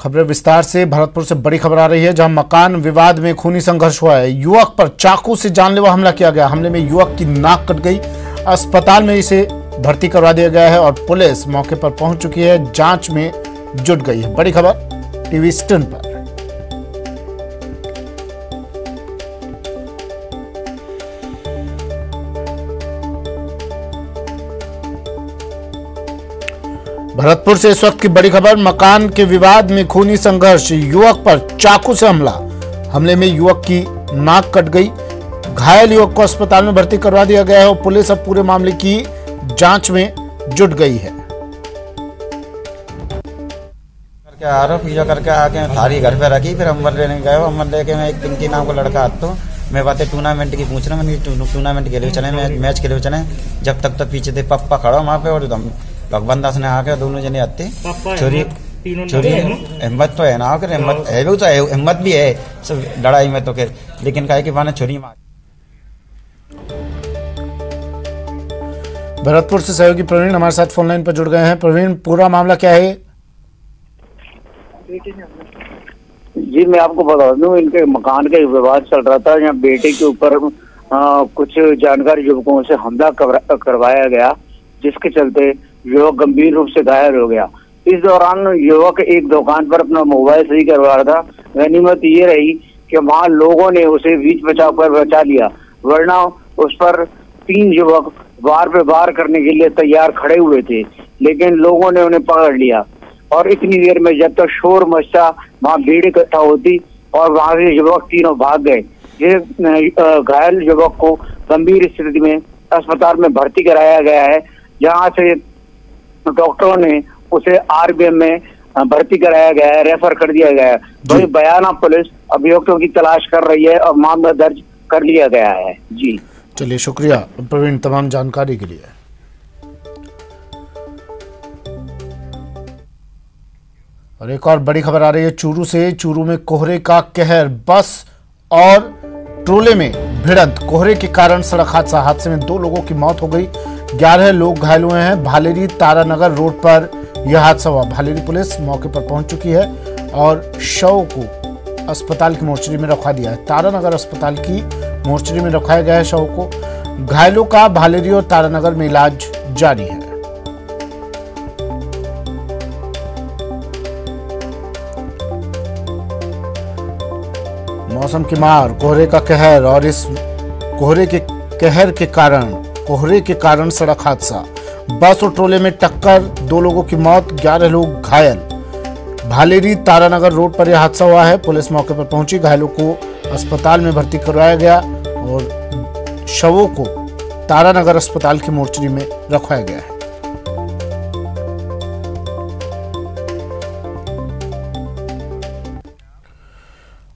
खबरें विस्तार से। भरतपुर से बड़ी खबर आ रही है, जहां मकान विवाद में खूनी संघर्ष हुआ है। युवक पर चाकू से जानलेवा हमला किया गया। हमले में युवक की नाक कट गई। अस्पताल में इसे भर्ती करवा दिया गया है और पुलिस मौके पर पहुंच चुकी है, जांच में जुट गई है। बड़ी खबर टीवी स्टैंड पर। भरतपुर से इस वक्त की बड़ी खबर। मकान के विवाद में खूनी संघर्ष, युवक पर चाकू से हमला। हमले में युवक की नाक कट गई। घायल युवक को अस्पताल में भर्ती करवा दिया गया है और पुलिस अब पूरे मामले की जांच में जुट गई है। करके आरोप पूजा करके आके थारी घर पे रखी, फिर अम्बर लेने गए। अम्बर लेके मैं एक पिंकी नाम का लड़का तो मैं बातें टूर्नामेंट की पूछ रहा हूँ। टूर्नामेंट के लिए चले, मैच के लिए चले। जब तक तो पीछे थे पप्पा खड़ा वहाँ पे और भगवान दास ने आके दोनों जने आते। छोरी हिम्मत तो है ना, अगर हिम्मत है भी तो है, हिम्मत भी है सब लड़ाई में तो फिर, लेकिन कहे कि माने छोरी मार। भरतपुर से सहयोगी प्रवीण हमारे साथ फोन लाइन पर जुड़ गए हैं। प्रवीण, पूरा मामला क्या है? जी मैं आपको बता दूं, इनके मकान का विवाद चल रहा था। यहाँ बेटे के ऊपर कुछ जानकार युवकों से हमला करवाया गया, जिसके चलते युवक गंभीर रूप से घायल हो गया। इस दौरान युवक एक दुकान पर अपना मोबाइल सही करवा रहा था। गनीमत ये रही कि वहां लोगों ने उसे बीच बचाव कर बचा लिया, वरना उस पर 3 युवक वार पे वार करने के लिए तैयार खड़े हुए थे, लेकिन लोगों ने उन्हें पकड़ लिया। और इतनी देर में जब तक शोर मचा, वहां भीड़ इकट्ठा होती और वहां से युवक तीनों भाग गए। ये घायल युवक को गंभीर स्थिति में अस्पताल में भर्ती कराया गया है, जहां से डॉक्टरों ने उसे आरबीएम में भर्ती कराया गया है, रेफर कर दिया गया है। वही बयाना पुलिस अभियुक्तों की तलाश कर रही है और मामला दर्ज कर लिया गया है। जी चलिए, शुक्रिया प्रवीण तमाम जानकारी के लिए। और एक और बड़ी खबर आ रही है चूरू से। चूरू में कोहरे का कहर, बस और ट्रोले में भिड़ंत। कोहरे के कारण सड़क हादसे में 2 लोगों की मौत हो गई, 11 लोग घायल हुए हैं। भालेरी तारानगर रोड पर यह हादसा हुआ। भालेरी पुलिस मौके पर पहुंच चुकी है और शव को अस्पताल की मोर्चरी में रखवा दिया है। तारानगर अस्पताल की मोर्चरी में रखाया गया है शव को। घायलों का भालेरी और तारानगर में इलाज जारी है। मौसम की मार, कोहरे का कहर और इस कोहरे के कहर के कारण सड़क हादसा। बस और ट्रोले में टक्कर, 2 लोगों की मौत, 11 लोग घायल। भालेरी तारानगर रोड पर यह हादसा हुआ है। पुलिस मौके पर पहुंची, घायलों को अस्पताल में भर्ती करवाया गया और शवों को तारानगर अस्पताल की मोर्चरी में रखवाया गया है।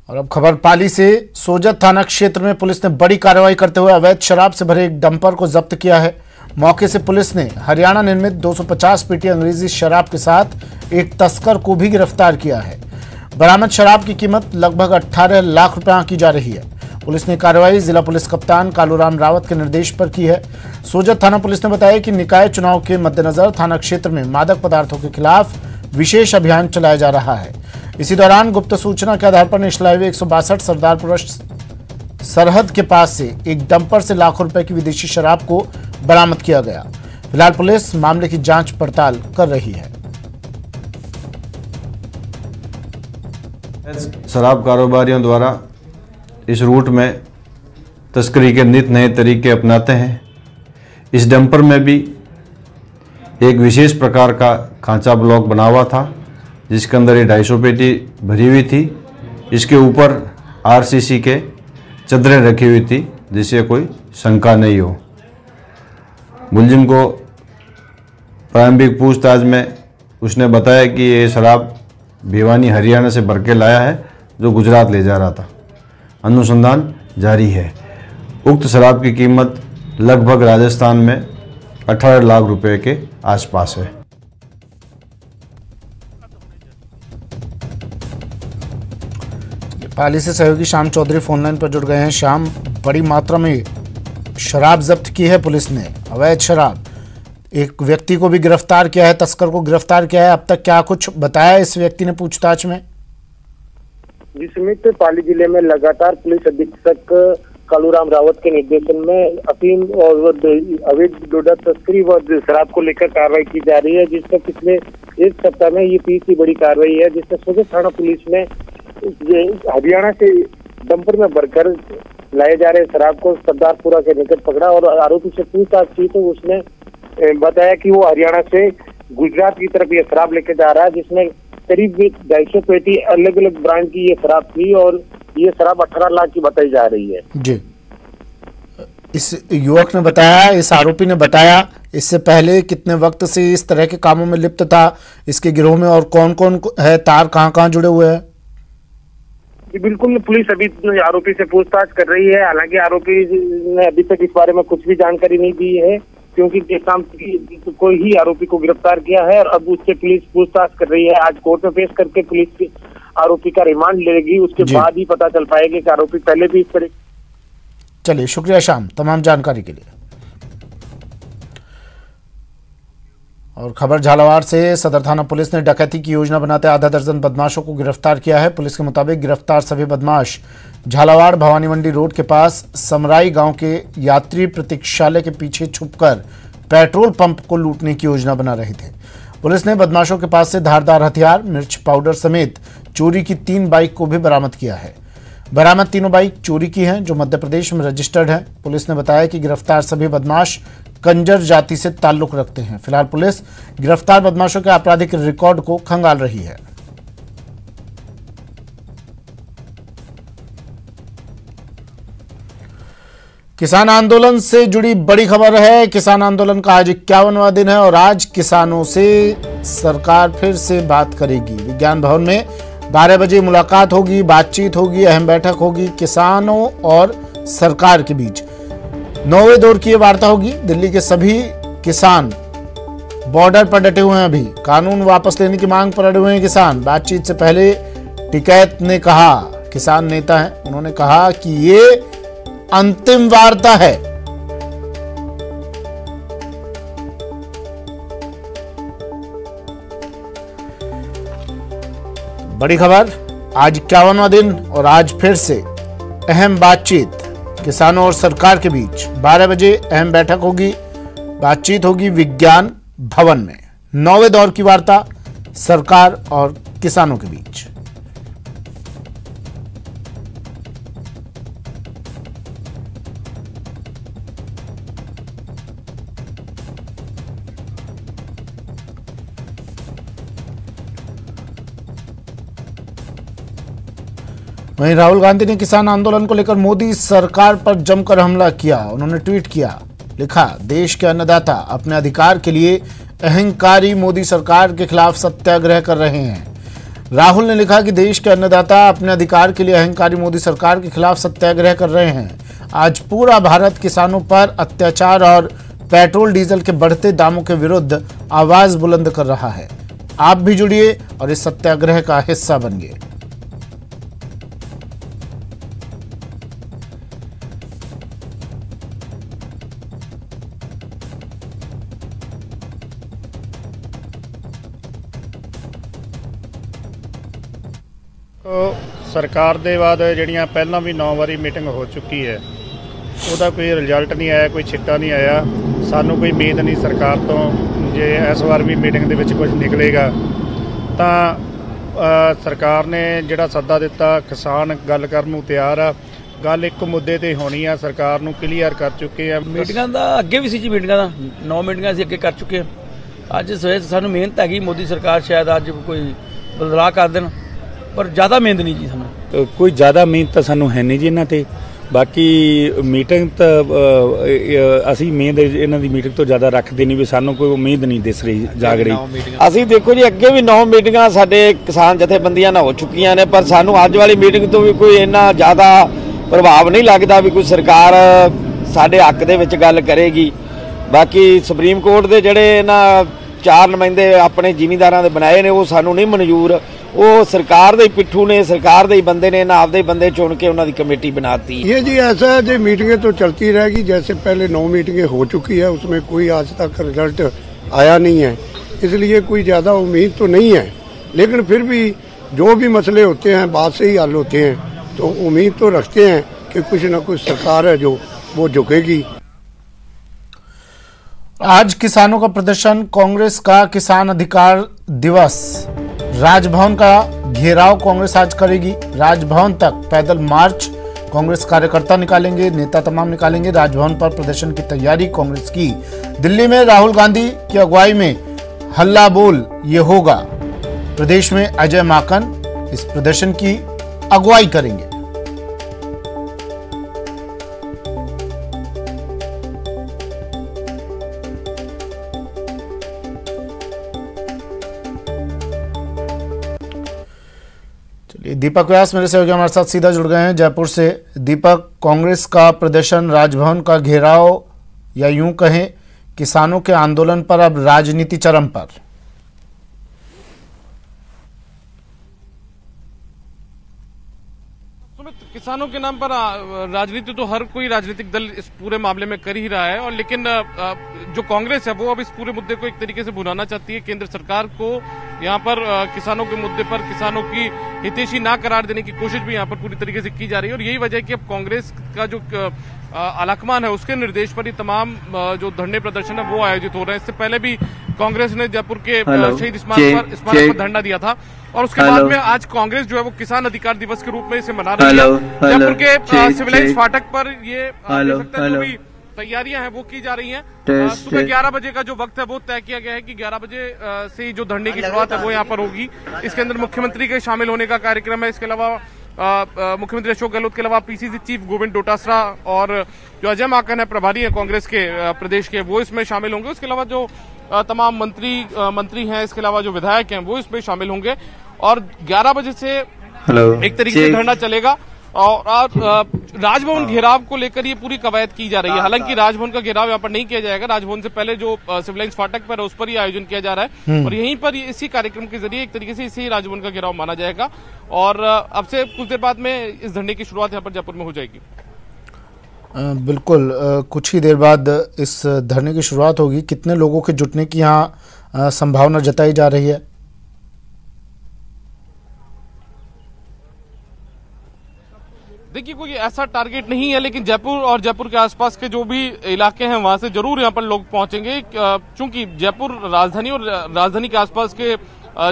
और अब खबर पाली से। सोजत थाना क्षेत्र में पुलिस ने बड़ी कार्रवाई करते हुए अवैध शराब से भरे एक डंपर को जब्त किया है। मौके से पुलिस ने हरियाणा निर्मित 250 पेटी अंग्रेजी शराब के साथ एक तस्कर को भी गिरफ्तार किया है। बरामद शराब की कीमत लगभग 18 लाख रुपए आंकी जा रही है। पुलिस ने कार्रवाई जिला पुलिस कप्तान कालूराम रावत के निर्देश पर की है। सोजत थाना पुलिस ने बताया कि निकाय चुनाव के मद्देनजर थाना क्षेत्र में मादक पदार्थों के खिलाफ विशेष अभियान चलाया जा रहा है। इसी दौरान गुप्त सूचना के आधार पर नेशनल हाईवे 162 सरदारपुर सरहद के पास से एक डंपर से लाखों रुपए की विदेशी शराब को बरामद किया गया। फिलहाल पुलिस मामले की जांच पड़ताल कर रही है। शराब कारोबारियों द्वारा इस रूट में तस्करी के नित नए तरीके अपनाते हैं। इस डंपर में भी एक विशेष प्रकार का खांचा ब्लॉक बना हुआ था, जिसके अंदर ये 250 पेटी भरी हुई थी। इसके ऊपर आरसीसी के चदरें रखी हुई थी, जिससे कोई शंका नहीं हो। मुलजिम को प्रारंभिक पूछताछ में उसने बताया कि ये शराब भिवानी हरियाणा से भर के लाया है, जो गुजरात ले जा रहा था। अनुसंधान जारी है। उक्त शराब की कीमत लगभग राजस्थान में 18 लाख रुपए के आसपास है। पाली से सहयोगी श्याम चौधरी फोनलाइन पर जुड़ गए हैं। श्याम, बड़ी मात्रा में शराब जब्त की है पुलिस ने, अवैध शराब। एक व्यक्ति को भी गिरफ्तार किया है, तस्कर को गिरफ्तार किया है। अब तक क्या कुछ बताया इस व्यक्ति ने पूछताछ में? जिसमें पाली जिले में लगातार पुलिस अधीक्षक कालूराम रावत के निर्देशन में अफीम और अवैध डोडा तस्करी व शराब को लेकर कार्रवाई की जा रही है, जिसमें पिछले एक सप्ताह में ये तीसरी बड़ी कार्रवाई है, जिसमें सोजत थाना पुलिस ने हरियाणा से डंपर में भरकर लाए जा रहे शराब को सरदारपुरा के निकट पकड़ा और आरोपी से पूछताछ की तो उसने बताया कि वो हरियाणा से गुजरात की तरफ ये शराब लेके जा रहा है, जिसमें करीब 250 पेटी अलग अलग ब्रांड की ये शराब थी और ये शराब 18 लाख की बताई जा रही है। जी, इस युवक ने बताया, इस आरोपी ने बताया इससे पहले कितने वक्त से इस तरह के कामों में लिप्त था इसके गिरोह में, और कौन कौन है, तार कहां कहां जुड़े हुए हैं? जी बिल्कुल, पुलिस अभी आरोपी से पूछताछ कर रही है। हालांकि आरोपी ने अभी तक इस बारे में कुछ भी जानकारी नहीं दी है, क्योंकि कोई ही आरोपी को गिरफ्तार किया है और अब उससे पुलिस पूछताछ कर रही है। आज कोर्ट में पेश करके पुलिस आरोपी का रिमांड लेगी, उसके बाद ही पता चल पाएगा कि आरोपी पहले भी इस तरह। चलिए, शुक्रिया शाम तमाम जानकारी के लिए। और खबर झालावाड़ से, सदर थाना पुलिस ने डकैती की योजना बनाते आधा दर्जन बदमाशों को गिरफ्तार किया है। पुलिस के मुताबिक गिरफ्तार सभी बदमाश झालावाड़ भवानी मंडी रोड के पास समराई गांव के यात्री प्रतीक्षालय के पीछे छुपकर पेट्रोल पंप को लूटने की योजना बना रहे थे। पुलिस ने बदमाशों के पास से धारदार हथियार, मिर्च पाउडर समेत चोरी की 3 बाइक को भी बरामद किया है। बरामद तीनों बाइक चोरी की हैं, जो मध्य प्रदेश में रजिस्टर्ड हैं। पुलिस ने बताया कि गिरफ्तार सभी बदमाश कंजर जाति से ताल्लुक रखते हैं। फिलहाल पुलिस गिरफ्तार बदमाशों के आपराधिक रिकॉर्ड को खंगाल रही है। किसान आंदोलन से जुड़ी बड़ी खबर है। किसान आंदोलन का आज 51वां दिन है और आज किसानों से सरकार फिर से बात करेगी। विज्ञान भवन में 12 बजे मुलाकात होगी, बातचीत होगी, अहम बैठक होगी किसानों और सरकार के बीच। 9वें दौर की यह वार्ता होगी। दिल्ली के सभी किसान बॉर्डर पर डटे हुए हैं। अभी कानून वापस लेने की मांग पर अड़े हुए हैं किसान। बातचीत से पहले टिकैत ने कहा, किसान नेता हैं, उन्होंने कहा कि ये अंतिम वार्ता है। बड़ी खबर, आज 51वां दिन और आज फिर से अहम बातचीत किसानों और सरकार के बीच। 12 बजे अहम बैठक होगी, बातचीत होगी विज्ञान भवन में। 9वें दौर की वार्ता सरकार और किसानों के बीच। वहीं राहुल गांधी ने किसान आंदोलन को लेकर मोदी सरकार पर जमकर हमला किया। उन्होंने ट्वीट किया, लिखा, देश के अन्नदाता अपने अधिकार के लिए अहंकारी मोदी सरकार के खिलाफ सत्याग्रह कर रहे हैं। राहुल ने लिखा कि देश के अन्नदाता अपने अधिकार के लिए अहंकारी मोदी सरकार के खिलाफ सत्याग्रह कर रहे हैं। आज पूरा भारत किसानों पर अत्याचार और पेट्रोल डीजल के बढ़ते दामों के विरुद्ध आवाज बुलंद कर रहा है। आप भी जुड़िए और इस सत्याग्रह का हिस्सा बनिए। सरकार ਦੇ ਬਾਅਦ ਜਿਹੜੀਆਂ ਪਹਿਲਾਂ ਵੀ 9 ਵਾਰੀ ਮੀਟਿੰਗ ਹੋ ਚੁੱਕੀ ਹੈ, ਉਹਦਾ ਕੋਈ ਰਿਜ਼ਲਟ ਨਹੀਂ ਆਇਆ, ਕੋਈ ਛਿੱਟਾ ਨਹੀਂ ਆਇਆ। ਸਾਨੂੰ ਕੋਈ ਉਮੀਦ ਨਹੀਂ ਸਰਕਾਰ ਤੋਂ ਜੇ ਇਸ ਵਾਰ ਵੀ ਮੀਟਿੰਗ ਦੇ ਵਿੱਚ ਕੁਝ ਨਿਕਲੇਗਾ ਤਾਂ ਸਰਕਾਰ ਨੇ ਜਿਹੜਾ ਸੱਦਾ ਦਿੱਤਾ, ਕਿਸਾਨ ਗੱਲ ਕਰਨ ਨੂੰ ਤਿਆਰ ਆ। ਗੱਲ ਇੱਕ ਮੁੱਦੇ ਤੇ ਹੋਣੀ ਆ, ਸਰਕਾਰ ਨੂੰ ਕਲੀਅਰ ਕਰ ਚੁੱਕੇ ਆ। ਮੀਟਿੰਗਾਂ ਦਾ ਅੱਗੇ ਵੀ ਸੀ ਜੀ, ਮੀਟਿੰਗਾਂ ਦਾ 9 ਮੀਟਿੰਗਾਂ ਅਸੀਂ ਅੱਗੇ ਕਰ ਚੁੱਕੇ ਹਾਂ। ਅੱਜ ਸਵੇਰ ਸਾਨੂੰ ਮਿਹਨਤ ਹੈਗੀ, ਮੋਦੀ ਸਰਕਾਰ ਸ਼ਾਇਦ ਅੱਜ ਕੋਈ ਬਦਲਾਅ ਕਰ ਦੇਣ, पर ज़्यादा मेहनत नहीं जी सानू। कोई ज़्यादा मेहनत तो सानू है नहीं जी इन्हां ते। बाकी मीटिंग तो असी उम्मीद इन्हां दी मीटिंग तो ज़्यादा रखते नहीं, भी सानू कोई उम्मीद नहीं दिस रही जाग रही। असी देखो जी अगे भी 9 मीटिंगां साडे किसान जथेबंदियां नाल हो चुकियां ने, पर सानू अज वाली मीटिंग तो भी कोई इन्ना ज़्यादा प्रभाव नहीं लगता भी कोई सरकार साडे हक दे विच गल करेगी। बाकी सुप्रीम कोर्ट दे जिहड़े इन्हां 4 नुमाइंदे अपने जिमींदारां दे बनाए ने, वो सानू नहीं मंजूर। ਉਹ ਸਰਕਾਰ ਦੇ ਪਿੱਠੂ ਨੇ, ਸਰਕਾਰ ਦੇ ਹੀ ਬੰਦੇ ने ना आपदे बंदे चुन के उन्होंने कमेटी बनाती। ये जी ऐसा है जी, मीटिंगें तो चलती रहेगी। जैसे पहले 9 मीटिंगें हो चुकी है, उसमें कोई आज तक रिजल्ट आया नहीं है, इसलिए कोई ज़्यादा उम्मीद तो नहीं है। लेकिन फिर भी जो भी मसले होते हैं बात से ही हल होते हैं, तो उम्मीद तो रखते हैं कि कुछ न कुछ सरकार है जो वो झुकेगी। आज किसानों का प्रदर्शन, कांग्रेस का किसान अधिकार दिवस, राजभवन का घेराव कांग्रेस आज करेगी। राजभवन तक पैदल मार्च कांग्रेस कार्यकर्ता निकालेंगे, नेता तमाम निकालेंगे। राजभवन पर प्रदर्शन की तैयारी कांग्रेस की। दिल्ली में राहुल गांधी की अगुवाई में हल्ला बोल ये होगा। प्रदेश में अजय माकन इस प्रदर्शन की अगुवाई करेंगे। दीपक व्यास मेरे सहयोगी हमारे साथ सीधा जुड़ गए हैं जयपुर से। दीपक, कांग्रेस का प्रदर्शन, राजभवन का घेराव, या यूं कहें किसानों के आंदोलन पर अब राजनीति चरम पर। किसानों के नाम पर राजनीति तो हर कोई राजनीतिक दल इस पूरे मामले में कर ही रहा है, और लेकिन जो कांग्रेस है वो अब इस पूरे मुद्दे को एक तरीके से भुनाना चाहती है। केंद्र सरकार को यहाँ पर किसानों के मुद्दे पर किसानों की हितैषी ना करार देने की कोशिश भी यहाँ पर पूरी तरीके से की जा रही है। और यही वजह है कि अब कांग्रेस का जो आलाकमान है उसके निर्देश पर ही तमाम जो धरने प्रदर्शन है वो आयोजित हो रहे हैं। इससे पहले भी कांग्रेस ने जयपुर के शहीद स्मारक पर धरना दिया था, और उसके बाद में आज कांग्रेस जो है वो किसान अधिकार दिवस के रूप में इसे मना रही है। जयपुर के सिविल फाटक पर ये जो भी तैयारियां हैं वो की जा रही हैं। सुबह 11 बजे का जो वक्त है वो तय किया गया है कि 11 बजे से जो धरने की शुरुआत है वो यहाँ पर होगी। इसके अंदर मुख्यमंत्री के शामिल होने का कार्यक्रम है। इसके अलावा मुख्यमंत्री अशोक गहलोत के अलावा पीसीसी चीफ गोविंद डोटासरा और जो अजय माकन है प्रभारी है कांग्रेस के प्रदेश के, वो इसमें शामिल होंगे। उसके अलावा जो तमाम मंत्री हैं, इसके अलावा जो विधायक हैं वो इसमें शामिल होंगे। और 11 बजे से एक तरीके से धरना चलेगा। और राजभवन घेराव को लेकर ये पूरी कवायद की जा रही है। हालांकि राजभवन का घेराव यहाँ पर नहीं किया जाएगा, राजभवन से पहले जो सिविल लाइन्स फाटक पर है उस पर ही आयोजन किया जा रहा है, और यहीं पर इसी कार्यक्रम के जरिए एक तरीके से इसी राजभवन का घेराव माना जाएगा। और अब से कुछ देर बाद में इस धरने की शुरुआत यहाँ पर जयपुर में हो जाएगी। बिल्कुल, कुछ ही देर बाद इस धरने की शुरुआत होगी। कितने लोगों के जुटने की यहाँ संभावना जताई जा रही है? देखिए, कोई ऐसा टारगेट नहीं है, लेकिन जयपुर और जयपुर के आसपास के जो भी इलाके हैं वहां से जरूर यहाँ पर लोग पहुंचेंगे, क्योंकि जयपुर राजधानी और राजधानी के आसपास के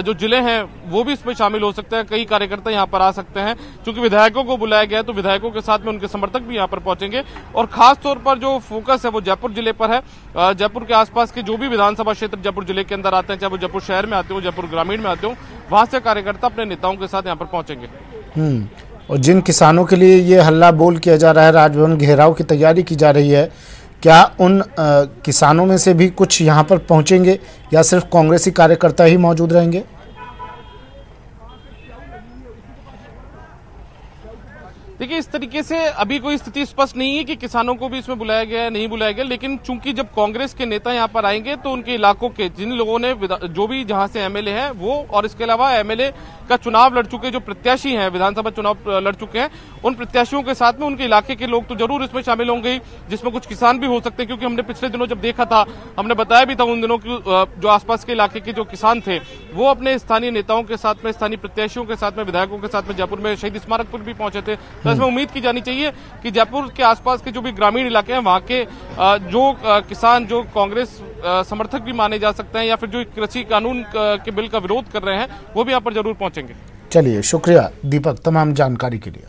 जो जिले हैं वो भी इसमें शामिल हो सकते हैं। कई कार्यकर्ता यहाँ पर आ सकते हैं। क्योंकि विधायकों को बुलाया गया है तो विधायकों के साथ में उनके समर्थक भी यहाँ पर पहुंचेंगे। और खास तौर पर जो फोकस है वो जयपुर जिले पर है। जयपुर के आसपास के जो भी विधानसभा क्षेत्र जयपुर जिले के अंदर आते हैं, चाहे वो जयपुर शहर में आते हो, जयपुर ग्रामीण में आते हो, वहां से कार्यकर्ता अपने नेताओं के साथ यहाँ पर पहुंचेंगे। और जिन किसानों के लिए ये हल्ला बोल किया जा रहा है, राजभवन घेराव की तैयारी की जा रही है, क्या उन किसानों में से भी कुछ यहाँ पर पहुंचेंगे या सिर्फ कांग्रेसी कार्यकर्ता ही मौजूद रहेंगे? देखिए, इस तरीके से अभी कोई स्थिति स्पष्ट नहीं है कि किसानों को भी इसमें बुलाया गया है नहीं बुलाया गया, लेकिन चूंकि जब कांग्रेस के नेता यहां पर आएंगे तो उनके इलाकों के जिन लोगों ने जो भी जहां से एमएलए हैं वो, और इसके अलावा एमएलए का चुनाव लड़ चुके जो प्रत्याशी हैं, विधानसभा चुनाव लड़ चुके हैं, उन प्रत्याशियों के साथ में उनके इलाके के लोग तो जरूर इसमें शामिल होंगे, जिसमें कुछ किसान भी हो सकते हैं। क्योंकि हमने पिछले दिनों जब देखा था, हमने बताया भी था उन दिनों की जो आसपास के इलाके के जो किसान थे वो अपने स्थानीय नेताओं के साथ में, स्थानीय प्रत्याशियों के साथ में, विधायकों के साथ में जयपुर में शहीद स्मारक पर भी पहुंचे थे। तो इसमें उम्मीद की जानी चाहिए कि जयपुर के आसपास के जो भी ग्रामीण इलाके हैं वहां के जो किसान जो कांग्रेस समर्थक भी माने जा सकते हैं या फिर जो कृषि कानून के बिल का विरोध कर रहे हैं वो भी यहाँ पर जरूर पहुंचेंगे। चलिए, शुक्रिया दीपक तमाम जानकारी के लिए।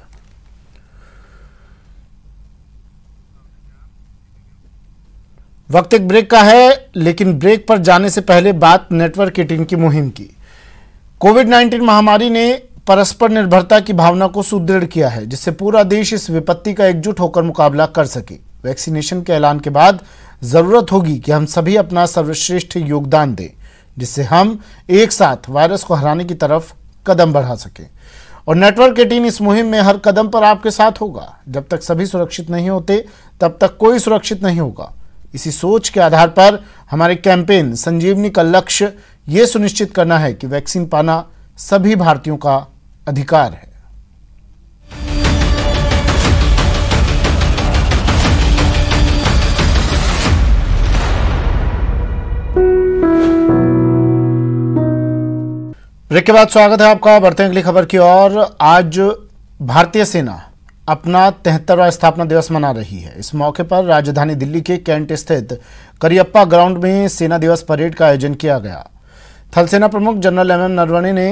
वक्त एक ब्रेक का है, लेकिन ब्रेक पर जाने से पहले बात नेटवर्क 18 की मुहिम की। कोविड-19 महामारी ने परस्पर निर्भरता की भावना को सुदृढ़ किया है, जिससे पूरा देश इस विपत्ति का एकजुट होकर मुकाबला कर सके। वैक्सीनेशन के ऐलान के बाद जरूरत होगी कि हम सभी अपना सर्वश्रेष्ठ योगदान दें, जिससे हम एक साथ वायरस को हराने की तरफ कदम बढ़ा सकें। और नेटवर्क 18 इस मुहिम में हर कदम पर आपके साथ होगा। जब तक सभी सुरक्षित नहीं होते तब तक कोई सुरक्षित नहीं होगा। इसी सोच के आधार पर हमारे कैंपेन संजीवनी का लक्ष्य ये सुनिश्चित करना है कि वैक्सीन पाना सभी भारतीयों का अधिकार है। ब्रेक के बाद स्वागत है आपका। बढ़ते हैं अगली खबर की ओर। आज भारतीय सेना अपना 73वां स्थापना दिवस मना रही है। इस मौके पर राजधानी दिल्ली के कैंट स्थित करियप्पा ग्राउंड में सेना दिवस परेड का आयोजन किया गया। थल सेना प्रमुख जनरल एम एम नरवणे ने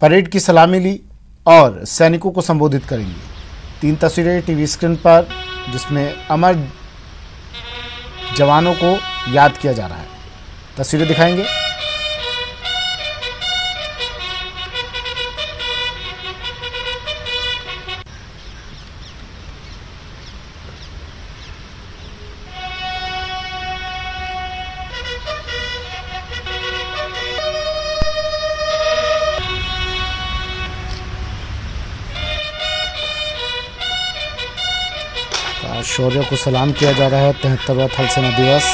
परेड की सलामी ली और सैनिकों को संबोधित करेंगे। 3 तस्वीरें टीवी स्क्रीन पर, जिसमें अमर जवानों को याद किया जा रहा है। तस्वीरें दिखाएंगे। शौर्य को सलाम किया जा रहा है। 73वां थल सेना दिवस।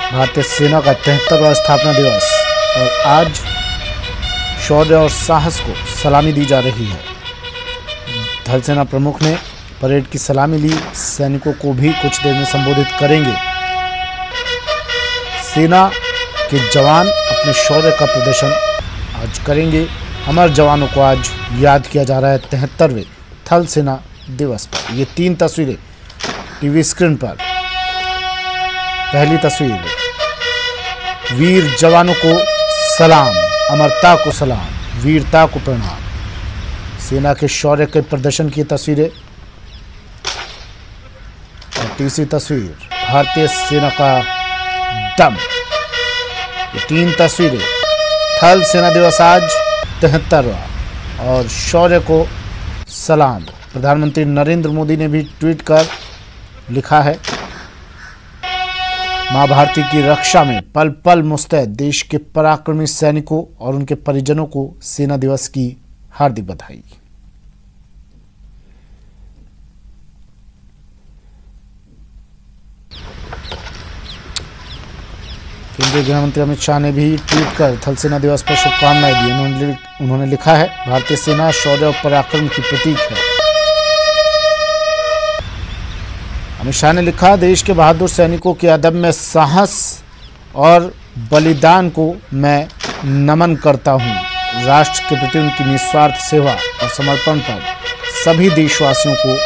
भारतीय सेना का 73वां स्थापना दिवस और आज शौर्य और साहस को सलामी दी जा रही है। थल सेना प्रमुख ने परेड की सलामी ली। सैनिकों को भी कुछ देर में संबोधित करेंगे। सेना के जवान अपने शौर्य का प्रदर्शन आज करेंगे। अमर जवानों को आज याद किया जा रहा है 73वें थल सेना दिवस पर। ये 3 तस्वीरें टीवी स्क्रीन पर। पहली तस्वीर, वीर जवानों को सलाम, अमरता को सलाम, वीरता को प्रणाम। सेना के शौर्य के प्रदर्शन की तस्वीरें। और तीसरी तस्वीर, भारतीय सेना का दम। ये 3 तस्वीरें। थल सेना दिवस आज 73वां और शौर्य को सलाम। प्रधानमंत्री नरेंद्र मोदी ने भी ट्वीट कर लिखा है, मां भारती की रक्षा में पल पल मुस्तैद देश के पराक्रमी सैनिकों और उनके परिजनों को सेना दिवस की हार्दिक बधाई। केंद्रीय गृह मंत्री अमित शाह ने भी ट्वीट कर थल सेना दिवस पर शुभकामनाएं दी। उन्होंने लिखा है, भारतीय सेना शौर्य और पराक्रम की प्रतीक है। अमित शाह ने लिखा, देश के बहादुर सैनिकों के अदम्य साहस और बलिदान को मैं नमन करता हूं। राष्ट्र के प्रति उनकी निस्वार्थ सेवा और समर्पण पर सभी देशवासियों को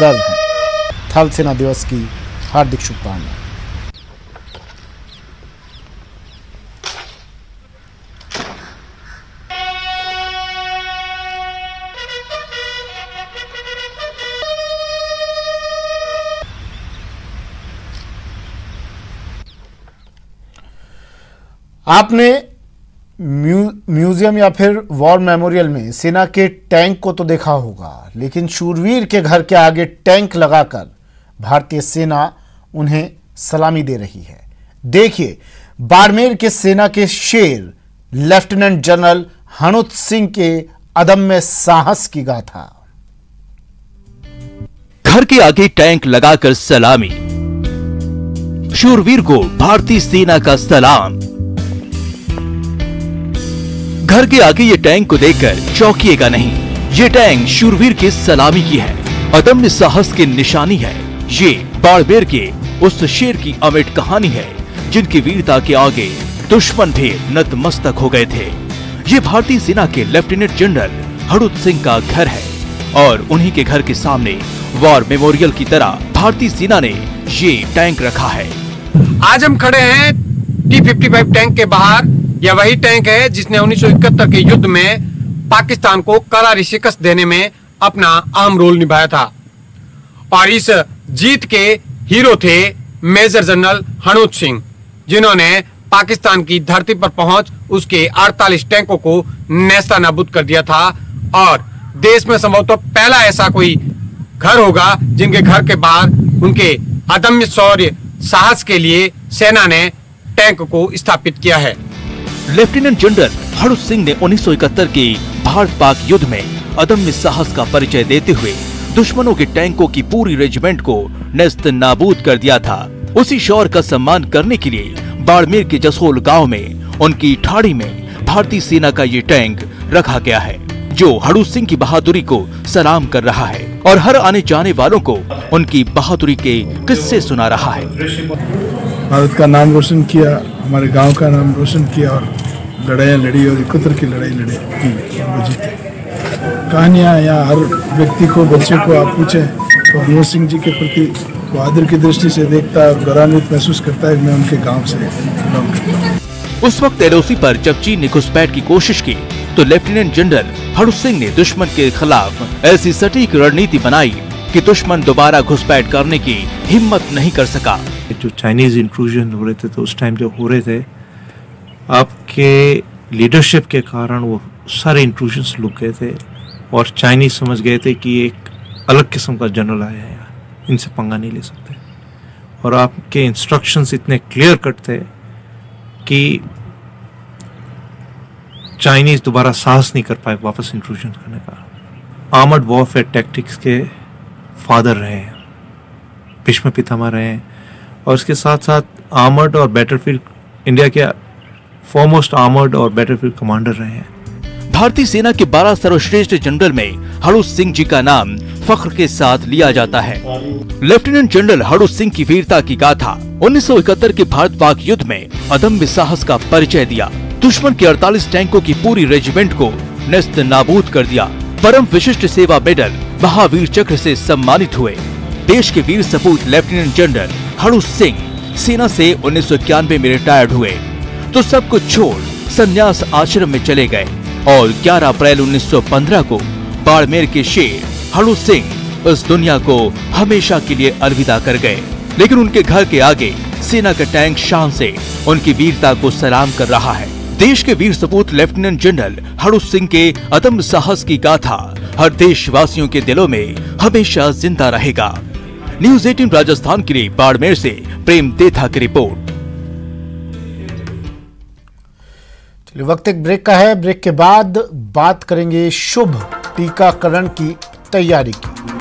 गर्व है। थल सेना दिवस की हार्दिक शुभकामनाएं। आपने म्यूजियम या फिर वॉर मेमोरियल में सेना के टैंक को तो देखा होगा, लेकिन शूरवीर के घर के आगे टैंक लगाकर भारतीय सेना उन्हें सलामी दे रही है। देखिए बाड़मेर के सेना के शेर लेफ्टिनेंट जनरल हनुत सिंह के अदम्य साहस की गाथा। घर के आगे टैंक लगाकर सलामी, शूरवीर को भारतीय सेना का सलाम। घर के आगे ये टैंक को देखकर चौंकिएगा नहीं, ये टैंक शूरवीर के सलामी की है, अदम्य साहस की निशानी है। ये बाड़मेर के उस शेर की अमिट कहानी है जिनकी वीरता के आगे दुश्मन भी नतमस्तक हो गए थे। ये भारतीय सेना के लेफ्टिनेंट जनरल हनुत सिंह का घर है और उन्हीं के घर के सामने वॉर मेमोरियल की तरह भारतीय सेना ने ये टैंक रखा है। आज हम खड़े हैं T-55 टैंक के बाहर। यह वही टैंक है जिसने 1971 के युद्ध में पाकिस्तान को करारी शिकस्त देने में अपना अहम रोल निभाया था और इस जीत के हीरो थे मेजर जनरल हनुत सिंह, जिन्होंने पाकिस्तान की धरती पर पहुंच उसके 48 टैंकों को नेस्तनाबूद कर दिया था। और देश में संभवतः पहला ऐसा कोई घर होगा जिनके घर के बाहर उनके अदम्य शौर्य साहस के लिए सेना ने टैंक को स्थापित किया है। लेफ्टिनेंट जनरल हड़ू सिंह ने 1971 के भारत पाक युद्ध में अदम्य साहस का परिचय देते हुए दुश्मनों के टैंकों की पूरी रेजिमेंट को नेस्त नाबूद कर दिया था। उसी शौर्य का सम्मान करने के लिए बाड़मेर के जसोल गांव में उनकी ठाड़ी में भारतीय सेना का ये टैंक रखा गया है, जो हड़ू सिंह की बहादुरी को सलाम कर रहा है और हर आने जाने वालों को उनकी बहादुरी के किस्से सुना रहा है। भारत का नाम रोशन किया, हमारे गांव का नाम रोशन किया और लड़ाइयाँ लड़ी और 71 की लड़ाई लड़ी की वो जीते। कहानियाँ यहाँ हर व्यक्ति को, बच्चे को आप पूछें तो हनुमान सिंह जी के प्रति वो आदर की दृष्टि से देखता है और गौरवान्वित महसूस करता है। मैं उनके गांव से बिलोंग करता हूँ। उस वक्त एलओसी पर जब चीन ने घुसपैठ की कोशिश की तो लेफ्टिनेंट जनरल हड़ू सिंह ने दुश्मन के खिलाफ ऐसी सटीक रणनीति बनाई कि दुश्मन दोबारा घुसपैठ करने की हिम्मत नहीं कर सका। जो चाइनीज इंट्रूजन हो रहे थे तो उस टाइम जो हो रहे थे, आपके लीडरशिप के कारण वो सारे इंट्रूजन्स लुक गए थे और चाइनीज समझ गए थे कि एक अलग किस्म का जनरल आया है, इनसे पंगा नहीं ले सकते। और आपके इंस्ट्रक्शंस इतने क्लियर कट थे कि चाइनीज दोबारा साहस नहीं कर पाए वापस इंट्रूजन करने का। आर्मर्ड वॉरफेयर टैक्टिक्स के फादर रहे हैं, भीष्म पितामह रहे हैं, और इसके साथ साथ आर्मर्ड और बैटलफील्ड इंडिया के फॉरमोस्ट आर्मर्ड और बैटलफील्ड कमांडर रहे हैं। भारतीय सेना के 12 सर्वश्रेष्ठ जनरल में हड़ू सिंह जी का नाम फख्र के साथ लिया जाता है। लेफ्टिनेंट जनरल हड़ू सिंह की वीरता की गाथा 1971 के भारत पाक युद्ध में अदम्य साहस का परिचय दिया। दुश्मन के 48 टैंकों की पूरी रेजिमेंट को नेस्त नाबूद कर दिया। परम विशिष्ट सेवा मेडल महावीर चक्र से सम्मानित हुए। देश के वीर सपूत लेफ्टिनेंट जनरल हड़ू सिंह सेना से 1991 में रिटायर्ड हुए तो सब कुछ छोड़ संन्यास आश्रम में चले गए और 11 अप्रैल 1915 को बाड़मेर के शेर हड़ू सिंह इस दुनिया को हमेशा के लिए अलविदा कर गए। लेकिन उनके घर के आगे सेना का टैंक शान से उनकी वीरता को सलाम कर रहा है। देश के वीर सपूत लेफ्टिनेंट जनरल हड़ू सिंह के अदम्य साहस की गाथा हर देशवासियों के दिलों में हमेशा जिंदा रहेगा। न्यूज़ 18 राजस्थान के लिए बाड़मेर से प्रेम देथा की रिपोर्ट। वक्त एक ब्रेक का है। ब्रेक के बाद बात करेंगे शुभ टीकाकरण की तैयारी की।